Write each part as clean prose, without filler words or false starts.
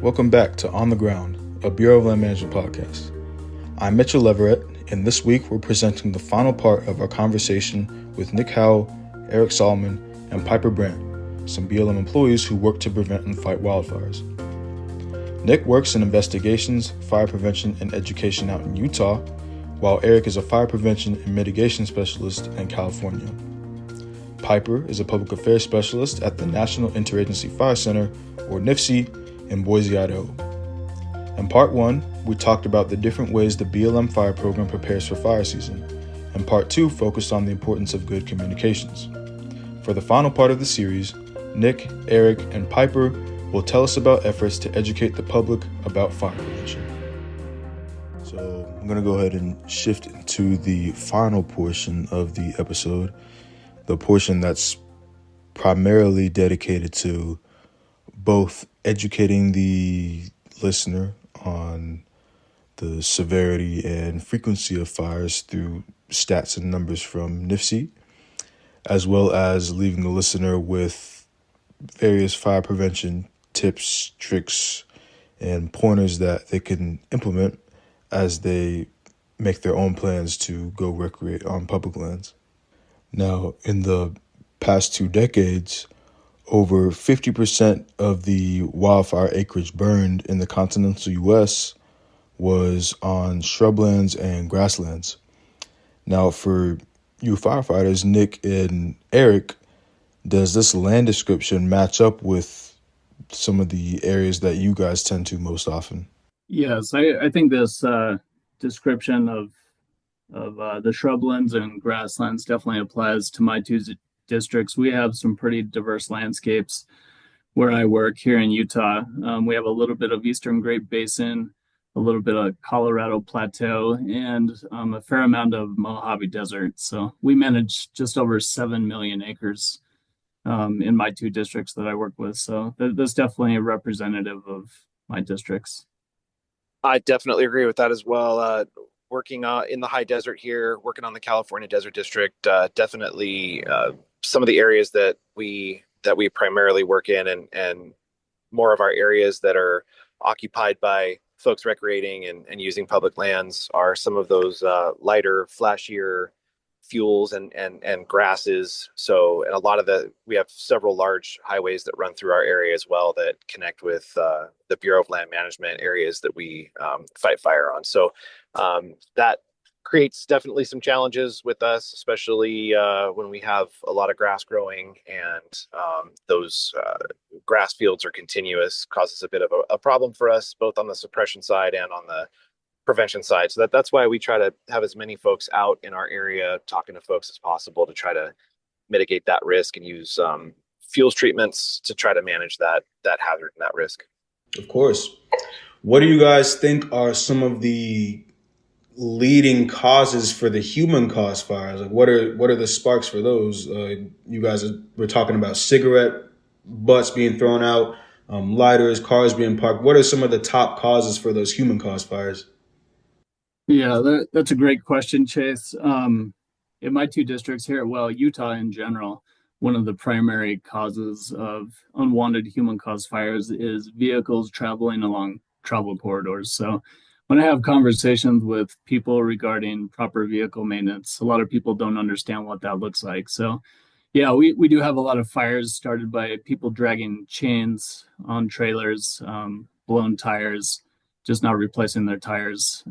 Welcome back to On the Ground, a Bureau of Land Management podcast. I'm Mitchell Leverett, and this week we're presenting the final part of our conversation with Nick Howell, Eric Solomon, and Piper Brandt, some BLM employees who work to prevent and fight wildfires. Nick works in investigations, fire prevention, and education out in Utah, while Eric is a fire prevention and mitigation specialist in California. Piper is a public affairs specialist at the National Interagency Fire Center, or NIFC, in Boise, Idaho. In part one, we talked about the different ways the BLM fire program prepares for fire season, and part two focused on the importance of good communications. For the final part of the series, Nick, Eric, and Piper will tell us about efforts to educate the public about fire prevention. So I'm going to go ahead and shift into the final portion of the episode, the portion that's primarily dedicated to both educating the listener on the severity and frequency of fires through stats and numbers from NIFC, as well as leaving the listener with various fire prevention tips, tricks, and pointers that they can implement as they make their own plans to go recreate on public lands. Now, in the past 2 decades, over 50% of the wildfire acreage burned in the continental U.S. was on shrublands and grasslands. Now, for you firefighters, Nick and Eric, does this land description match up with some of the areas that you guys tend to most often? Yes, I think this description of the shrublands and grasslands definitely applies to my two districts. We have some pretty diverse landscapes where I work here in Utah. We have a little bit of Eastern Great Basin, a little bit of Colorado Plateau, and a fair amount of Mojave Desert. So we manage just over 7 million acres in my two districts that I work with. So that's definitely a representative of my districts. I definitely agree with that as well. Working in the high desert here, working on the California Desert District, definitely some of the areas that we primarily work in, and more of our areas that are occupied by folks recreating and using public lands are some of those lighter, flashier fuels and grasses. So, and a lot of we have several large highways that run through our area as well that connect with the Bureau of Land Management areas that we fight fire on. So that creates definitely some challenges with us, especially when we have a lot of grass growing and those grass fields are continuous, causes a bit of a problem for us, both on the suppression side and on the prevention side. So that's why we try to have as many folks out in our area talking to folks as possible to try to mitigate that risk and use fuels treatments to try to manage that hazard and that risk. Of course. What do you guys think are some of the leading causes for the human caused fires? Like what are the sparks for those? You guys were talking about cigarette butts being thrown out, lighters, cars being parked. What are some of the top causes for those human caused fires? Yeah, that's a great question, Chase. In my two districts here, well, Utah in general, one of the primary causes of unwanted human-caused fires is vehicles traveling along travel corridors. So when I have conversations with people regarding proper vehicle maintenance, a lot of people don't understand what that looks like. So yeah, we do have a lot of fires started by people dragging chains on trailers, blown tires, just not replacing their tires,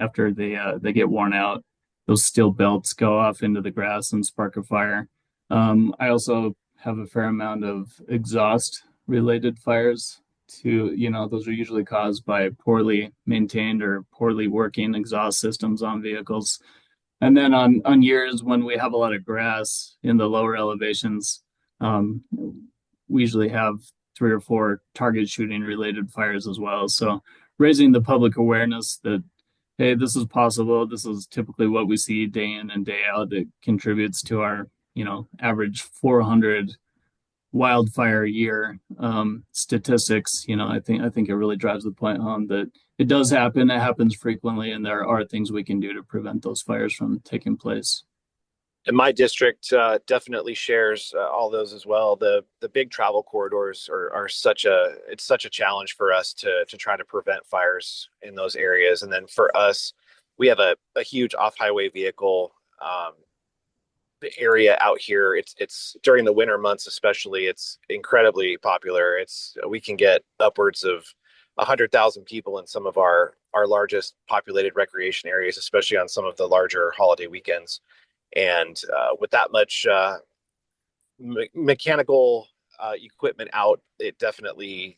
after they get worn out. Those steel belts go off into the grass and spark a fire. I also have a fair amount of exhaust related fires those are usually caused by poorly maintained or poorly working exhaust systems on vehicles. And then on years when we have a lot of grass in the lower elevations, we usually have 3 or 4 target shooting related fires as well. So raising the public awareness that, hey, this is possible. This is typically what we see day in and day out. It contributes to our, average 400 wildfire year statistics. I think it really drives the point home that it does happen. It happens frequently, and there are things we can do to prevent those fires from taking place. And my district definitely shares all those as well. The big travel corridors are it's such a challenge for us to try to prevent fires in those areas. And then for us, we have a huge off highway vehicle area out here. It's during the winter months especially. It's incredibly popular. It's we can get upwards of 100,000 people in some of our largest populated recreation areas, especially on some of the larger holiday weekends. And with that much mechanical equipment out, it definitely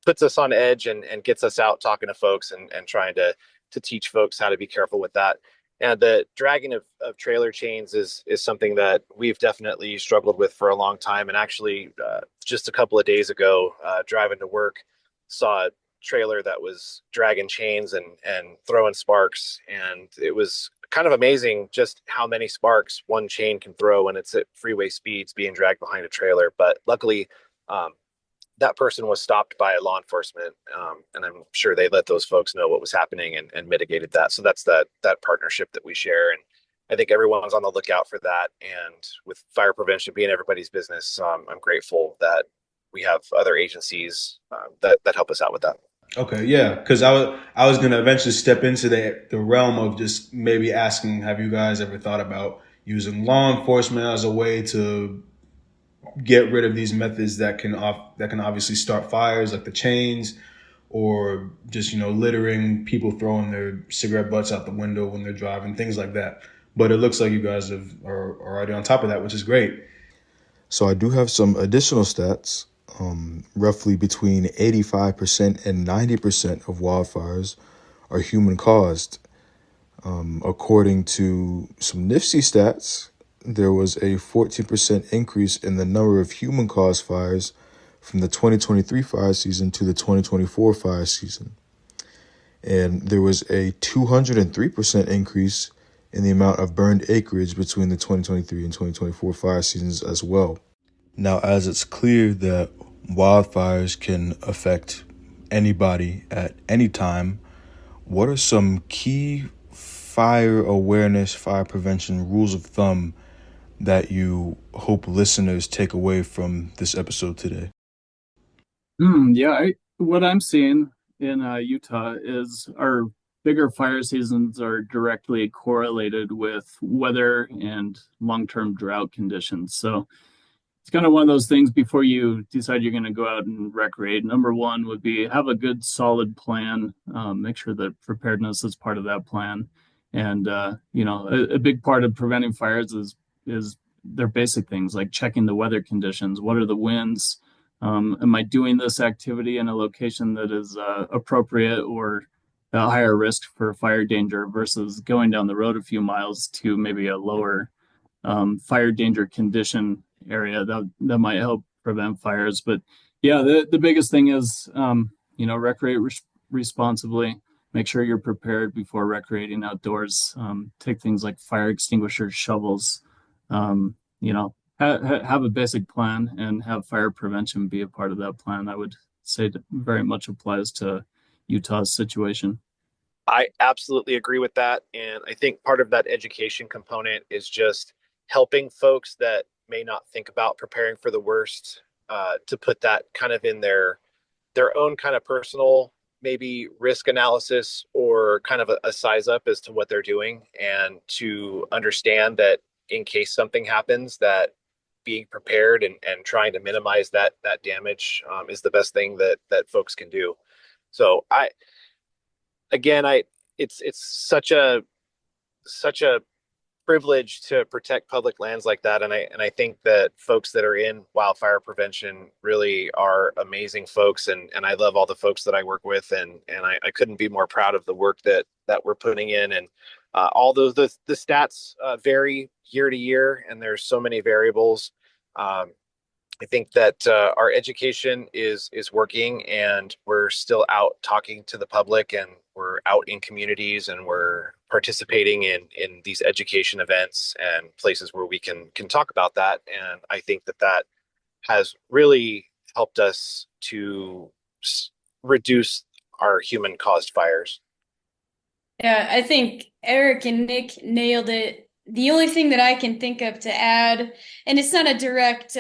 puts us on edge and gets us out talking to folks and trying to teach folks how to be careful with that. And the dragging of trailer chains is something that we've definitely struggled with for a long time. And actually, just a couple of days ago, driving to work, saw a trailer that was dragging chains and throwing sparks, and it was kind of amazing just how many sparks one chain can throw when it's at freeway speeds being dragged behind a trailer. But luckily, that person was stopped by law enforcement, and I'm sure they let those folks know what was happening and mitigated that. So that's that partnership that we share, and I think everyone's on the lookout for that. And with fire prevention being everybody's business, I'm grateful that we have other agencies that help us out with that. Okay, yeah, because I was gonna eventually step into the realm of just maybe asking, have you guys ever thought about using law enforcement as a way to get rid of these methods that can obviously start fires, like the chains, or just littering, people throwing their cigarette butts out the window when they're driving, things like that. But it looks like you guys are already on top of that, which is great. So I do have some additional stats. Roughly between 85% and 90% of wildfires are human caused. According to some NIFC stats, there was a 14% increase in the number of human caused fires from the 2023 fire season to the 2024 fire season. And there was a 203% increase in the amount of burned acreage between the 2023 and 2024 fire seasons as well. Now, as it's clear that wildfires can affect anybody at any time, what are some key fire awareness, fire prevention rules of thumb that you hope listeners take away from this episode today? What I'm seeing in Utah is our bigger fire seasons are directly correlated with weather and long-term drought conditions. So it's kind of one of those things before you decide you're going to go out and recreate. Number one would be have a good solid plan. Make sure that preparedness is part of that plan. And a big part of preventing fires is their basic things like checking the weather conditions. What are the winds? Am I doing this activity in a location that is appropriate or a higher risk for fire danger versus going down the road a few miles to maybe a lower fire danger condition area that might help prevent fires. But yeah, the biggest thing is recreate responsibly. Make sure you're prepared before recreating outdoors. Take things like fire extinguishers, shovels. Have a basic plan and have fire prevention be a part of that plan. I would say that very much applies to Utah's situation. I absolutely agree with that. And I think part of that education component is just helping folks that may not think about preparing for the worst, to put that kind of in their own kind of personal maybe risk analysis or kind of a size up as to what they're doing, and to understand that in case something happens, that being prepared and trying to minimize that damage is the best thing that folks can do. So it's such a privilege to protect public lands like that, and I think that folks that are in wildfire prevention really are amazing folks, and I love all the folks that I work with, and I couldn't be more proud of the work that we're putting in. And although the stats vary year to year and there's so many variables, I think that our education is working, and we're still out talking to the public, and we're out in communities, and we're participating in these education events and places where we can talk about that. And I think that has really helped us to reduce our human caused fires. Yeah, I think Eric and Nick nailed it The only thing that I can think of to add, and it's not a direct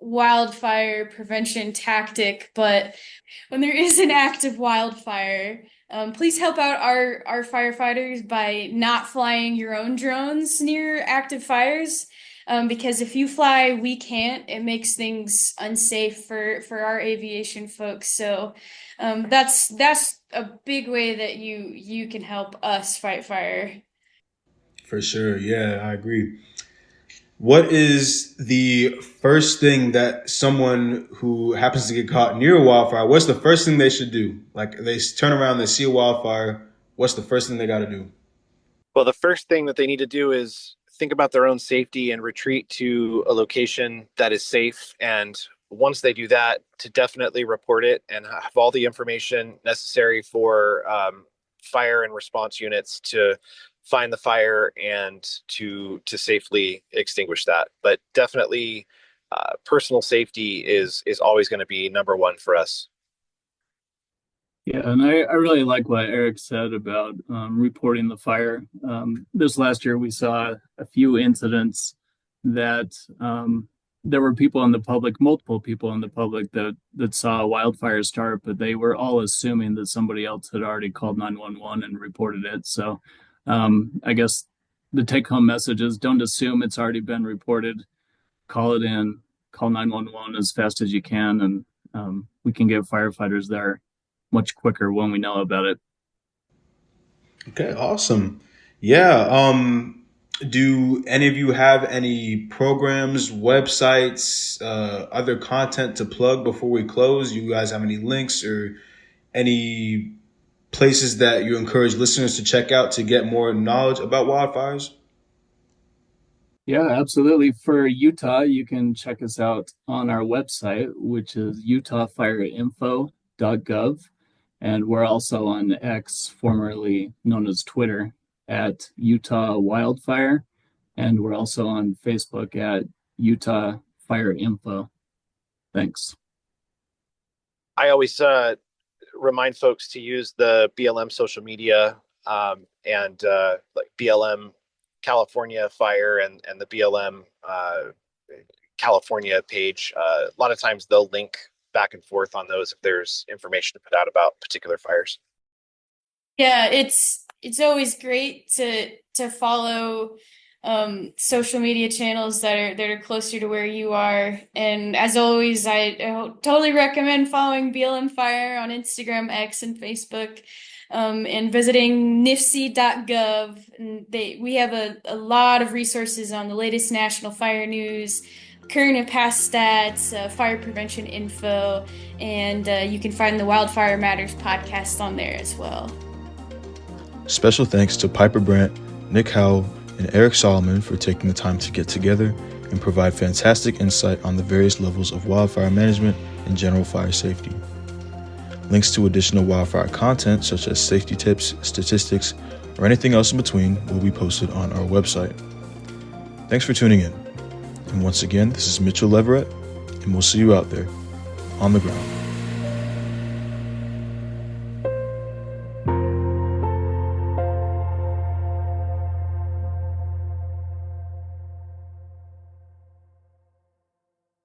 wildfire prevention tactic, but when there is an active wildfire, please help out our firefighters by not flying your own drones near active fires. Because if you fly, we can't. It makes things unsafe for our aviation folks. So that's a big way that you can help us fight fire. For sure. Yeah, I agree. What is the first thing that someone who happens to get caught near a wildfire, what's the first thing they should do? Like they turn around, they see a wildfire. What's the first thing they got to do? Well, the first thing that they need to do is think about their own safety and retreat to a location that is safe. And once they do that, to definitely report it and have all the information necessary for fire and response units to find the fire and to safely extinguish that. But definitely, personal safety is always going to be number one for us. Yeah, and I really like what Eric said about reporting the fire. This last year, we saw a few incidents that there were people in the public, multiple people in the public that saw a wildfire start, but they were all assuming that somebody else had already called 911 and reported it. So I guess the take-home message is don't assume it's already been reported. Call it in, call 911 as fast as you can, and we can get firefighters there much quicker when we know about it. Okay, awesome. Yeah. Do any of you have any programs, websites, other content to plug before we close? You guys have any links or any places that you encourage listeners to check out to get more knowledge about wildfires? Yeah, absolutely. For Utah, you can check us out on our website, which is utahfireinfo.gov. And we're also on X, formerly known as Twitter, at Utah Wildfire. And we're also on Facebook at Utah Fire Info. Thanks. I always remind folks to use the BLM social media and like BLM California Fire and the BLM California page. A lot of times they'll link back and forth on those if there's information to put out about particular fires. Yeah, it's always great to follow social media channels that are closer to where you are. And as always, I totally recommend following BLM Fire on Instagram, X, and Facebook, and visiting nifc.gov. And we have a lot of resources on the latest national fire news, current and past stats, fire prevention info, and you can find the Wildfire Matters podcast on there as well. Special thanks to Piper Brandt, Nick Howell, and Eric Solomon for taking the time to get together and provide fantastic insight on the various levels of wildfire management and general fire safety. Links to additional wildfire content such as safety tips, statistics, or anything else in between will be posted on our website. Thanks for tuning in. And once again, this is Mitchell Leverett, and we'll see you out there on the ground.